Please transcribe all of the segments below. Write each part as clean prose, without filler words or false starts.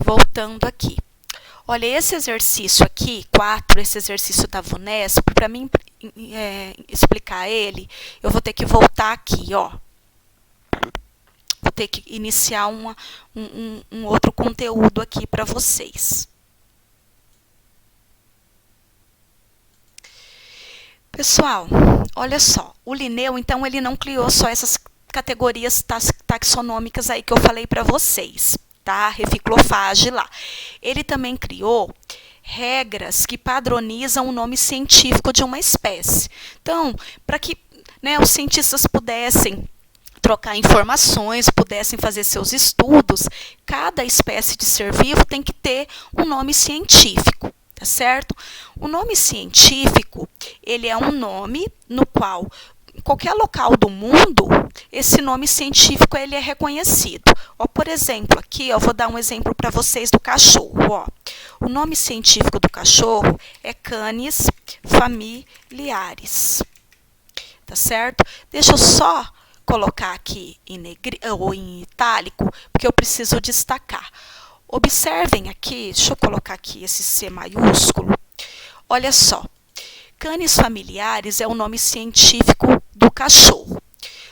voltando aqui. Olha, esse exercício aqui, 4, esse exercício da VUNESP, para mim explicar ele, eu vou ter que voltar aqui, ó. Vou ter que iniciar um outro conteúdo aqui para vocês. Pessoal, olha só, o Linneu, então, ele não criou só essas categorias taxonômicas aí que eu falei para vocês, tá? Reficlofage lá. Ele também criou regras que padronizam o nome científico de uma espécie. Então, para que, né, os cientistas pudessem trocar informações, pudessem fazer seus estudos, cada espécie de ser vivo tem que ter um nome científico, tá certo? O nome científico, ele é um nome no qual, em qualquer local do mundo, esse nome científico ele é reconhecido. Ó, por exemplo, aqui eu vou dar um exemplo para vocês do cachorro. Ó. O nome científico do cachorro é Canis familiaris, tá certo? Deixa eu só colocar aqui em itálico, porque eu preciso destacar. Observem aqui, deixa eu colocar aqui esse C maiúsculo. Olha só, Canis familiaris é o nome científico do cachorro.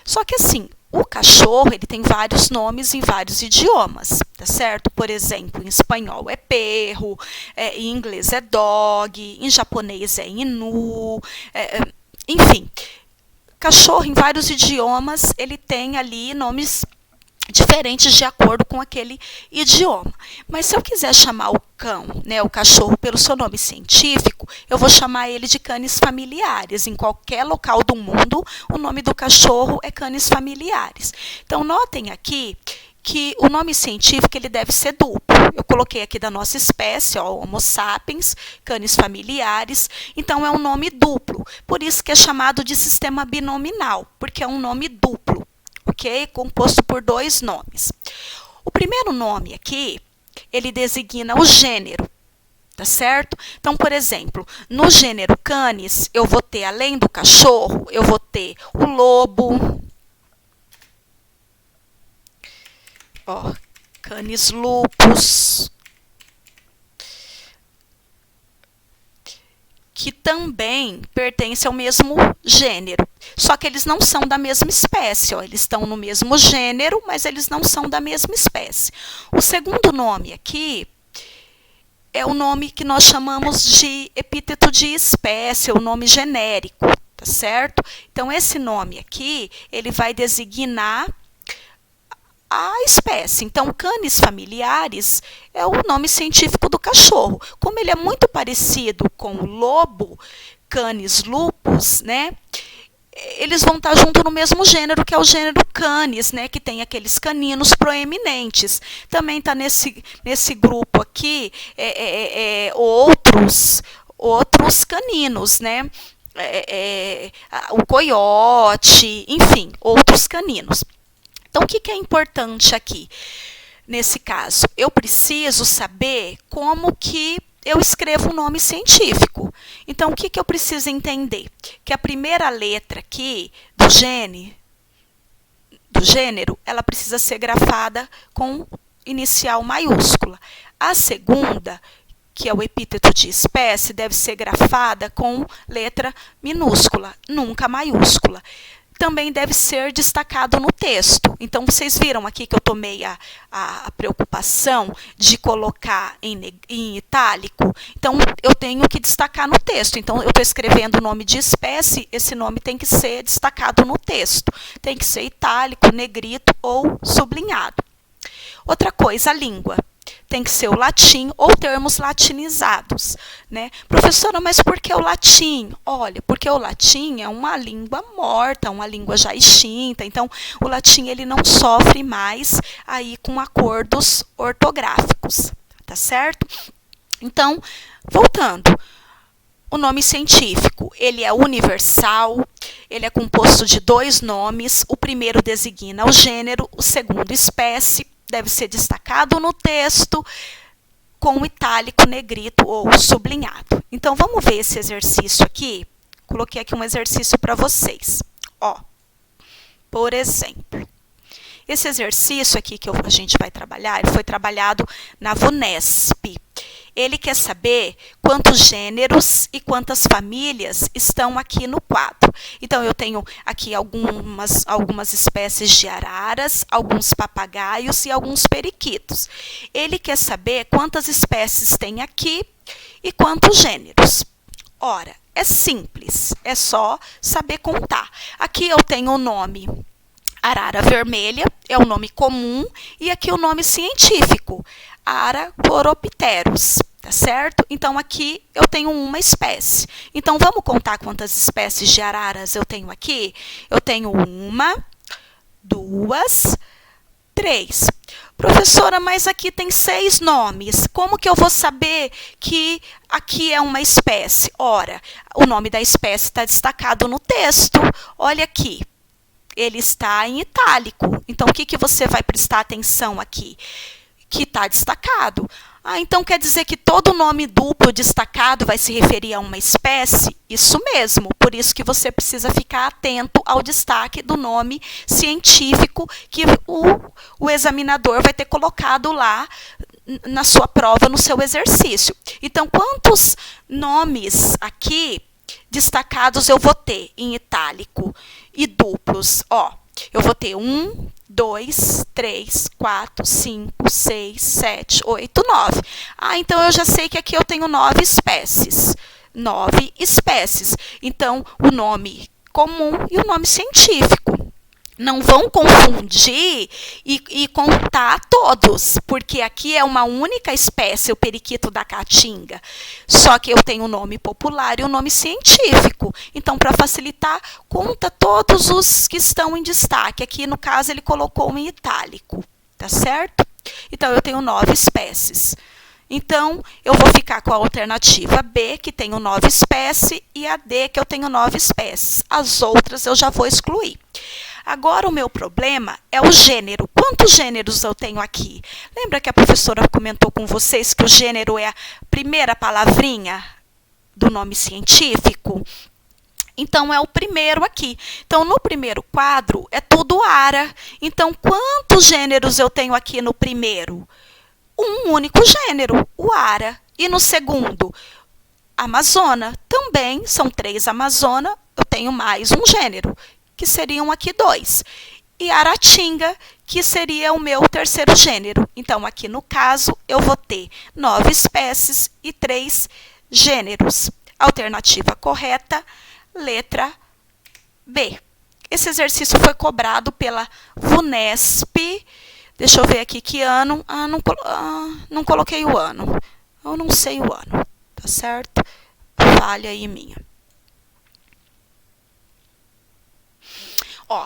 Só que assim, o cachorro ele tem vários nomes em vários idiomas, tá certo? Por exemplo, em espanhol é perro, em inglês é dog, em japonês é inu, enfim. Cachorro, em vários idiomas, ele tem ali nomes diferentes de acordo com aquele idioma. Mas se eu quiser chamar o cão, né, o cachorro, pelo seu nome científico, eu vou chamar ele de Canis familiaris. Em qualquer local do mundo, o nome do cachorro é Canis familiaris. Então, notem aqui que o nome científico ele deve ser duplo. Eu coloquei aqui da nossa espécie, ó, Homo sapiens, Canis familiaris, então é um nome duplo. Por isso que é chamado de sistema binominal, porque é um nome duplo, ok? Composto por 2 nomes. O primeiro nome aqui, ele designa o gênero, tá certo? Então, por exemplo, no gênero Canis, eu vou ter, além do cachorro, eu vou ter o lobo, ó, Canis lupus, que também pertence ao mesmo gênero. Só que eles não são da mesma espécie. Ó. Eles estão no mesmo gênero, mas eles não são da mesma espécie. O segundo nome aqui é o nome que nós chamamos de epíteto de espécie, o nome genérico, tá certo? Então, esse nome aqui, ele vai designar a espécie. Então, Canis familiaris é o nome científico do cachorro. Como ele é muito parecido com o lobo, Canis lupus, né? Eles vão estar junto no mesmo gênero, que é o gênero Canis, né? Que tem aqueles caninos proeminentes. Também está nesse grupo aqui outros caninos, né? O coiote, enfim, outros caninos. Então, o que é importante aqui, nesse caso? Eu preciso saber como que eu escrevo um nome científico. Então, o que eu preciso entender? Que a primeira letra aqui do gênero, ela precisa ser grafada com inicial maiúscula. A segunda, que é o epíteto de espécie, deve ser grafada com letra minúscula, nunca maiúscula. Também deve ser destacado no texto. Então, vocês viram aqui que eu tomei a preocupação de colocar em itálico. Então, eu tenho que destacar no texto. Então, eu estou escrevendo o nome de espécie, esse nome tem que ser destacado no texto. Tem que ser itálico, negrito ou sublinhado. Outra coisa, a língua. Tem que ser o latim ou termos latinizados, né? Professora, mas por que o latim? Olha, porque o latim é uma língua morta, uma língua já extinta. Então, o latim ele não sofre mais aí com acordos ortográficos, tá certo? Então, voltando. O nome científico, ele é universal, ele é composto de 2 nomes. O primeiro designa o gênero, o segundo espécie. Deve ser destacado no texto com itálico, negrito ou sublinhado. Então, vamos ver esse exercício aqui. Coloquei aqui um exercício para vocês. Ó, por exemplo, Esse exercício aqui que a gente vai trabalhar, ele foi trabalhado na VUNESP. Ele quer saber quantos gêneros e quantas famílias estão aqui no quadro. Então, eu tenho aqui algumas espécies de araras, alguns papagaios e alguns periquitos. Ele quer saber quantas espécies tem aqui e quantos gêneros. Ora, é simples, é só saber contar. Aqui eu tenho o nome arara vermelha, é o nome comum, e aqui o nome científico, Aracoropteros, tá certo? Então, aqui eu tenho uma espécie. Então, vamos contar quantas espécies de araras eu tenho aqui? Eu tenho 1, 2, 3. Professora, mas aqui tem 6 nomes. Como que eu vou saber que aqui é uma espécie? Ora, o nome da espécie está destacado no texto. Olha aqui. Ele está em itálico. Então, o que você vai prestar atenção aqui? Que está destacado. Então quer dizer que todo nome duplo destacado vai se referir a uma espécie? Isso mesmo. Por isso que você precisa ficar atento ao destaque do nome científico que o examinador vai ter colocado lá na sua prova, no seu exercício. Então, quantos nomes aqui destacados eu vou ter em itálico e duplos? Ó, eu vou ter 1, 2, 3, 4, 5, 6, 7, 8, 9. Então eu já sei que aqui eu tenho 9 espécies. 9 espécies. Então, o nome comum e o nome científico. Não vão confundir e contar todos, porque aqui é uma única espécie, o periquito da caatinga. Só que eu tenho o nome popular e o nome científico. Então, para facilitar, conta todos os que estão em destaque. Aqui, no caso, ele colocou em itálico, tá certo? Então, eu tenho 9 espécies. Então, eu vou ficar com a alternativa B, que tenho 9 espécies, e a D, que eu tenho 9 espécies. As outras eu já vou excluir. Agora, o meu problema é o gênero. Quantos gêneros eu tenho aqui? Lembra que a professora comentou com vocês que o gênero é a primeira palavrinha do nome científico? Então, é o primeiro aqui. Então, no primeiro quadro, é tudo ara. Então, quantos gêneros eu tenho aqui no primeiro? Um único gênero, o ara. E no segundo, amazona. Também são 3 amazona, eu tenho mais um gênero, que seriam aqui 2. E aratinga, que seria o meu terceiro gênero. Então, aqui no caso, eu vou ter 9 espécies e 3 gêneros. Alternativa correta, letra B. Esse exercício foi cobrado pela VUNESP. Deixa eu ver aqui que ano. Não coloquei o ano. Eu não sei o ano, tá certo? Falha aí minha. Ó,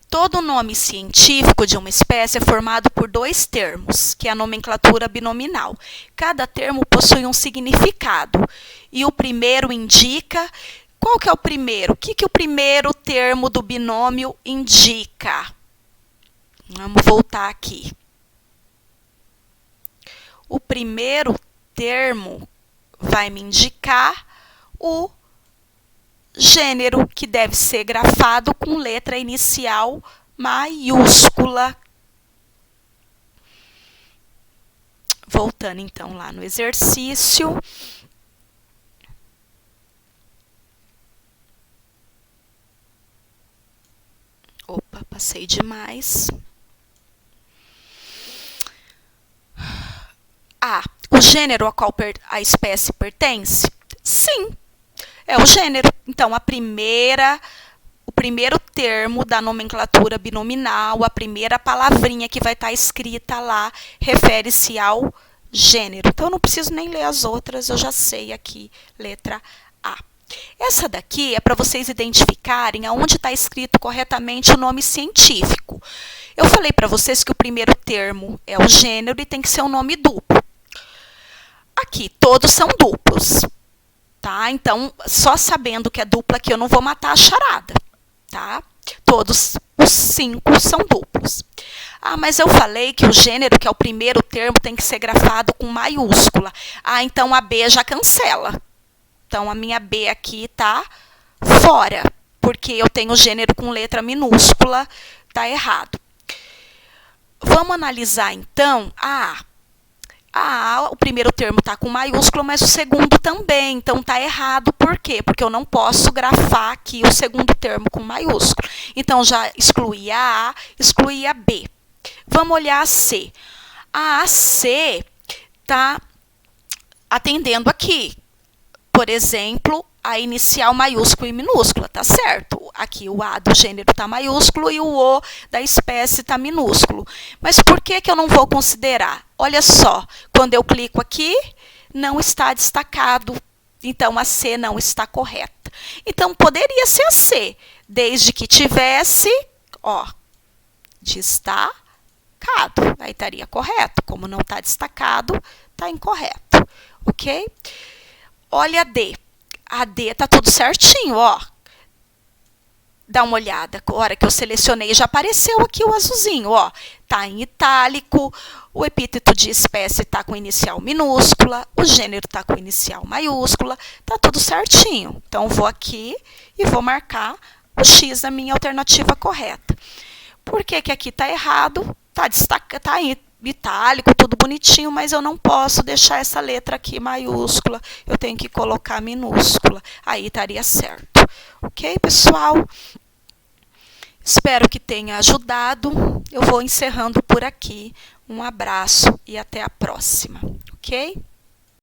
todo nome científico de uma espécie é formado por 2 termos, que é a nomenclatura binominal. Cada termo possui um significado. E o primeiro indica... Qual que é o primeiro? O que o primeiro termo do binômio indica? Vamos voltar aqui. O primeiro termo vai me indicar o gênero, que deve ser grafado com letra inicial maiúscula. Voltando, então, lá no exercício. Opa, passei demais. O gênero a qual a espécie pertence? Sim, é o gênero. Então, o primeiro termo da nomenclatura binominal, a primeira palavrinha que vai estar escrita lá, refere-se ao gênero. Então, eu não preciso nem ler as outras, eu já sei aqui, letra A. Essa daqui é para vocês identificarem aonde está escrito corretamente o nome científico. Eu falei para vocês que o primeiro termo é o gênero e tem que ser um nome duplo. Aqui, todos são duplos, tá? Então, só sabendo que é dupla aqui, eu não vou matar a charada, tá? Todos os 5 são duplos. Mas eu falei que o gênero, que é o primeiro termo, tem que ser grafado com maiúscula. Então a B já cancela. Então, a minha B aqui tá fora, porque eu tenho gênero com letra minúscula, tá errado. Vamos analisar, então, o primeiro termo está com maiúsculo, mas o segundo também. Então, está errado. Por quê? Porque eu não posso grafar aqui o segundo termo com maiúsculo. Então, já excluí a A, excluí a B. Vamos olhar a C. A C está atendendo aqui. Por exemplo, a inicial maiúsculo e minúscula, tá certo? Aqui o A do gênero está maiúsculo e o O da espécie está minúsculo. Mas por que eu não vou considerar? Olha só, quando eu clico aqui, não está destacado, então a C não está correta. Então, poderia ser a C, desde que tivesse, ó, destacado. Aí estaria correto. Como não está destacado, está incorreto, ok? Olha a D. A D está tudo certinho, ó. Dá uma olhada. A hora que eu selecionei, já apareceu aqui o azulzinho, ó. Está em itálico, o epíteto de espécie está com inicial minúscula, o gênero está com inicial maiúscula, está tudo certinho. Então, vou aqui e vou marcar o X na minha alternativa correta. Por que aqui está errado? Está em itálico, tudo bonitinho, mas eu não posso deixar essa letra aqui maiúscula, eu tenho que colocar minúscula, aí estaria certo. Ok, pessoal? Espero que tenha ajudado. Eu vou encerrando por aqui. Um abraço e até a próxima, ok?